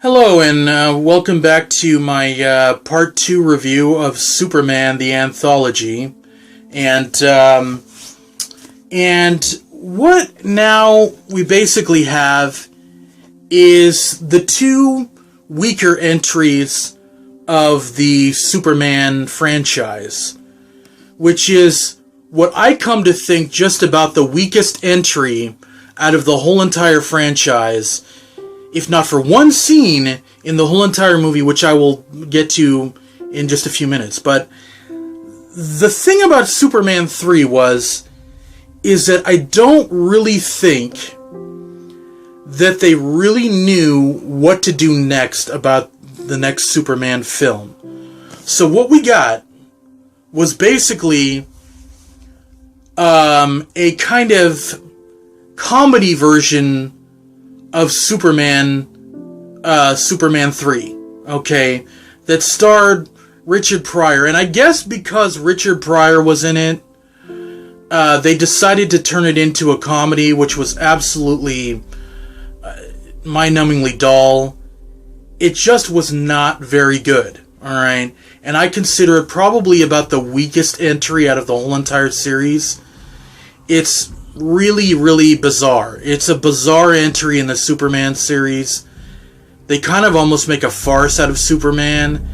Hello, and welcome back to my part 2 review of Superman, the Anthology. And what now we basically have is the two weaker entries of the Superman franchise, which is what I come to think just about the weakest entry out of the whole entire franchise, if not for one scene in the whole entire movie, which I will get to in just a few minutes. But the thing about Superman 3 is that I don't really think that they really knew what to do next about the next Superman film. So what we got was basically a kind of comedy version of Superman 3, okay, that starred Richard Pryor. And I guess because Richard Pryor was in it, they decided to turn it into a comedy, which was absolutely mind-numbingly dull. It just was not very good, alright? And I consider it probably about the weakest entry out of the whole entire series. It's really, really bizarre. It's a bizarre entry in the Superman series. They kind of almost make a farce out of Superman.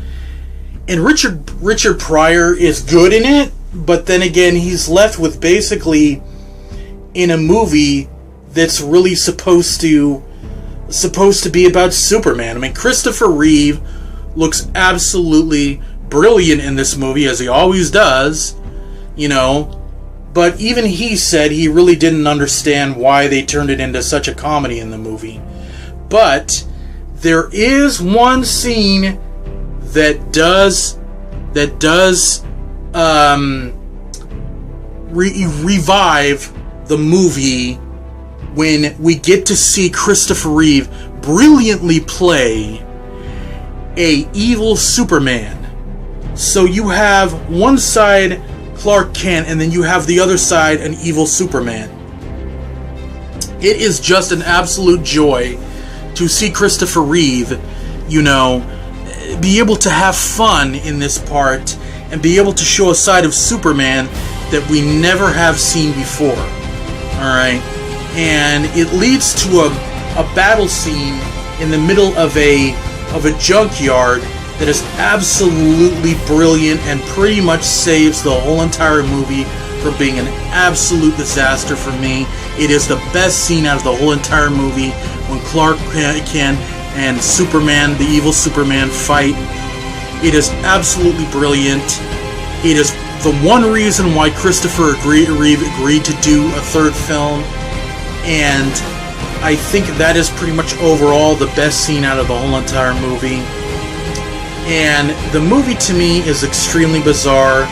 And Richard Pryor is good in it, but then again, he's left with basically in a movie that's really supposed to be about Superman. I mean, Christopher Reeve looks absolutely brilliant in this movie, as he always does, you know. But even he said he really didn't understand why they turned it into such a comedy in the movie. But there is one scene that does revive the movie when we get to see Christopher Reeve brilliantly play a evil Superman. So you have one side Clark Kent, and then you have the other side an evil Superman. It is just an absolute joy to see Christopher Reeve, you know, be able to have fun in this part and be able to show a side of Superman that we never have seen before. Alright? And it leads to a battle scene in the middle of a junkyard that is absolutely brilliant and pretty much saves the whole entire movie from being an absolute disaster for me. It is the best scene out of the whole entire movie when Clark Kent and Superman, the evil Superman, fight. It is absolutely brilliant. It is the one reason why Christopher Reeve agreed to do a third film, and I think that is pretty much overall the best scene out of the whole entire movie. And the movie to me is extremely bizarre.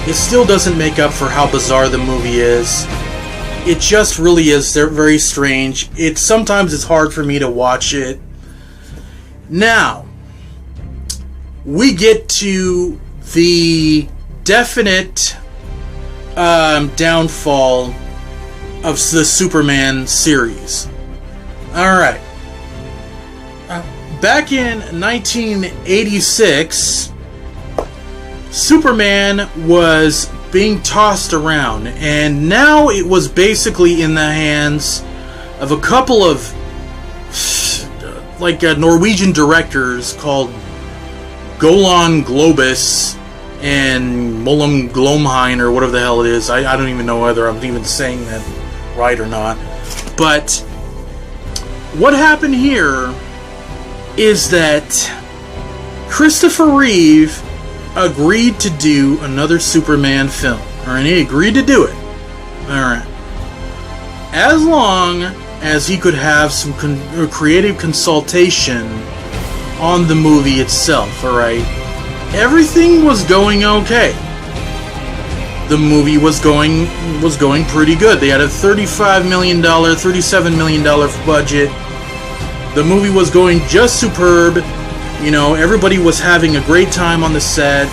It still doesn't make up for how bizarre the movie is. It just really is very strange. Sometimes it's hard for me to watch it. Now, we get to the definite downfall of the Superman series. Alright. Back in 1986, Superman was being tossed around, and now it was basically in the hands of a couple of Norwegian directors called Golan Globus and Mollum Glomheim, or whatever the hell it is. I don't even know whether I'm even saying that right or not. But what happened here is that Christopher Reeve agreed to do another Superman film. And he agreed to do it. Alright. As long as he could have some creative consultation on the movie itself, alright? Everything was going okay. The movie was going pretty good. They had a $37 million budget. The movie was going just superb. You know, everybody was having a great time on the set.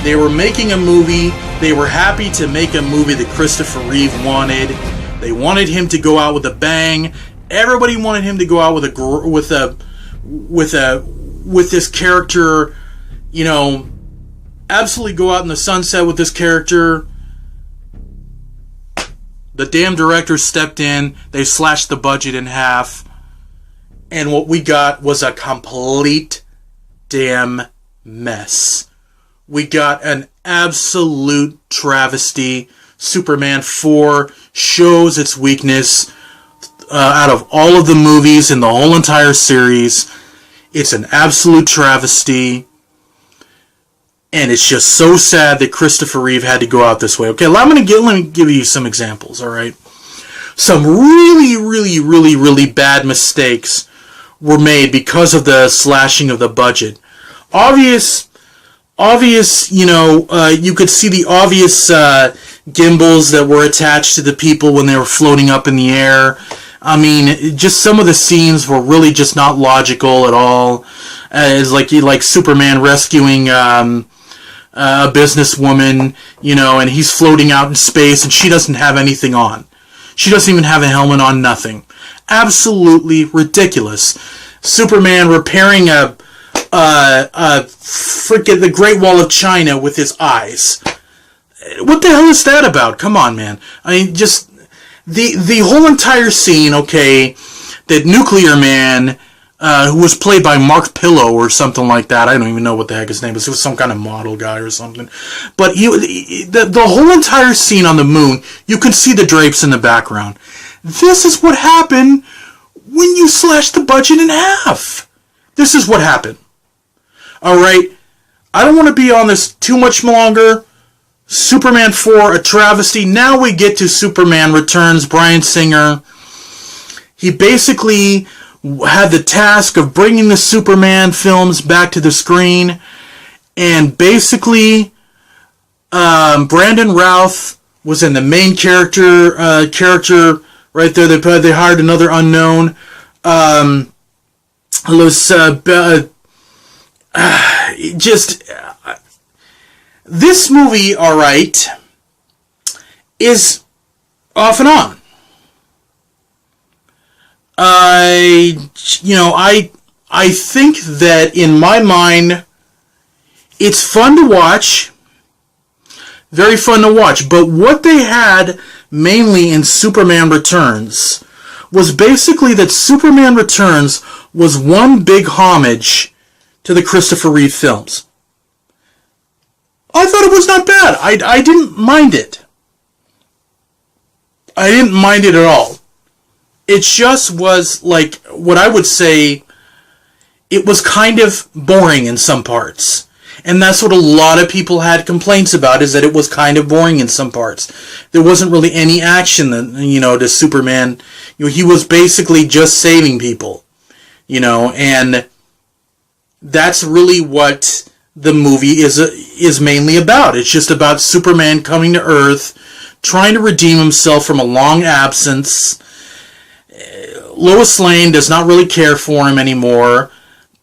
They were making a movie. They were happy to make a movie that Christopher Reeve wanted. They wanted him to go out with a bang. Everybody wanted him to go out with with this character, you know, absolutely go out in the sunset with this character. The damn director stepped in, they slashed the budget in half, and what we got was a complete damn mess. We got an absolute travesty. Superman 4 shows its weakness out of all of the movies in the whole entire series. It's an absolute travesty. And it's just so sad that Christopher Reeve had to go out this way. Okay, let me give you some examples, alright? Some really bad mistakes were made because of the slashing of the budget. Obvious, you know, you could see the obvious gimbals that were attached to the people when they were floating up in the air. I mean, just some of the scenes were really just not logical at all. It's like Superman rescuing a businesswoman, you know, and he's floating out in space and she doesn't have anything on. She doesn't even have a helmet on, nothing. Absolutely ridiculous. Superman repairing the Great Wall of China with his eyes. What the hell is that about? Come on, man. I mean, just the whole entire scene, okay, that Nuclear Man, who was played by Mark Pillow or something like that. I don't even know what the heck his name is. He was some kind of model guy or something. But the whole entire scene on the moon, you can see the drapes in the background. This is what happened when you slash the budget in half. This is what happened. Alright, I don't want to be on this too much longer. Superman 4, a travesty. Now we get to Superman Returns, Bryan Singer. He basically had the task of bringing the Superman films back to the screen, and basically Brandon Routh was in the main character right there. They hired another unknown. This movie, alright, is off and on. I think that in my mind, it's fun to watch, very fun to watch, but what they had mainly in Superman Returns was basically that Superman Returns was one big homage to the Christopher Reeve films. I thought it was not bad. I didn't mind it. I didn't mind it at all. It just was like, what I would say, it was kind of boring in some parts. And that's what a lot of people had complaints about, is that it was kind of boring in some parts. There wasn't really any action, to Superman. He was basically just saving people, and that's really what the movie is mainly about. It's just about Superman coming to Earth, trying to redeem himself from a long absence. Lois Lane does not really care for him anymore,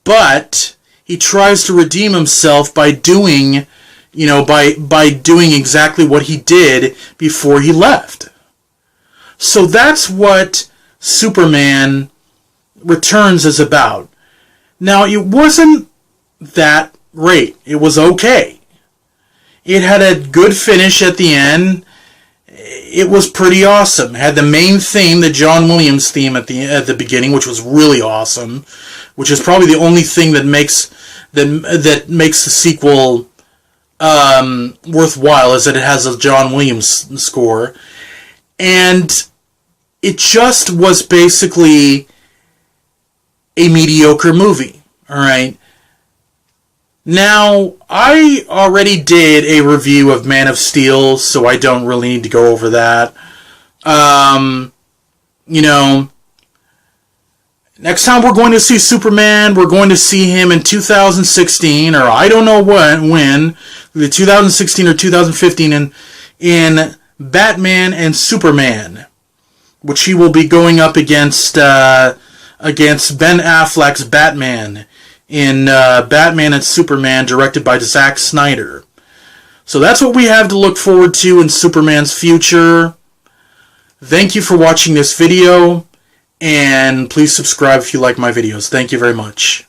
but he tries to redeem himself by doing, by doing exactly what he did before he left. So that's what Superman Returns is about. Now, it wasn't that great. It was okay. It had a good finish at the end. It was pretty awesome. It had the main theme, the John Williams theme at the beginning, which was really awesome. Which is probably the only thing that makes the sequel worthwhile, is that it has a John Williams score. And it just was basically a mediocre movie. Alright? Now, I already did a review of Man of Steel, so I don't really need to go over that. Next time we're going to see Superman, we're going to see him in 2016, or I don't know when, the 2016 or 2015, in Batman and Superman, which he will be going up against Ben Affleck's Batman in Batman and Superman, directed by Zack Snyder. So that's what we have to look forward to in Superman's future. Thank you for watching this video, And please subscribe if you like my videos. Thank you very much.